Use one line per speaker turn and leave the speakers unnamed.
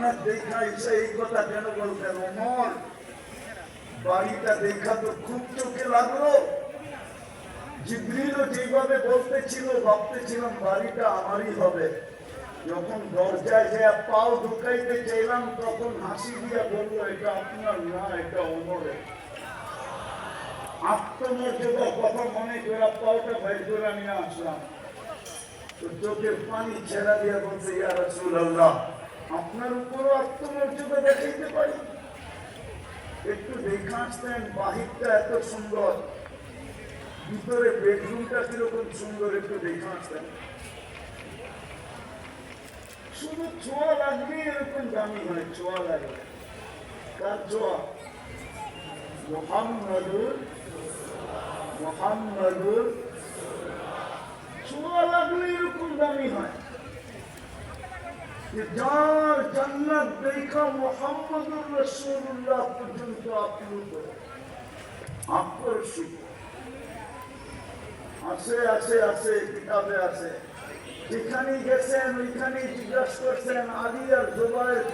জান্নাত দেখা এসে এই কথা কেন বলতেন? ওমর, বাড়িটা দেখা তো খুব চোখে লাগলো। জিবরিলও যেভাবে বলতেছিল ভাবতেছিলাম বাড়িটা আমারই হবে। যখন দরজায় যে পাও ঢুকাইতে চাইলাম তখন হাসি দিয়া বললো, এটা আপনার না, এটা ওমরের। আত্মমর্যাদার কথা মনে করে পাওটা ভাই করে নিয়ে আসলাম। তো চোখের পানি ছেড়া দিয়া বলছে, ইয়া রাসূলুল্লাহ, আপনার উপরও আত্মমর্যাদা দেখাইতে পারি? একটু দেখে আসতেন, বাহিরটা এত সুন্দর, ভিতরে বেডরুমটা কিরকম সুন্দর, একটু দেখে আসতেন। শুধু ছোঁয়া লাগবে এরকম দামি হয়, ছোঁয়া লাগবে। কার ছোঁয়া? মুহাম্মাদুর মুহাম্মাদুর। ছোঁয়া লাগলে এরকম দামি হয়। যার জান্নাত দেখা মুহাম্মাদুর রাসূলুল্লাহ পর্যন্ত আপ্লুত, আকর্ষিত। আছে আছে আছে, কিতাবে আছে। যেখানে গেছেন ওইখানে জিজ্ঞাসা করছেন আলী আর জুবায়ের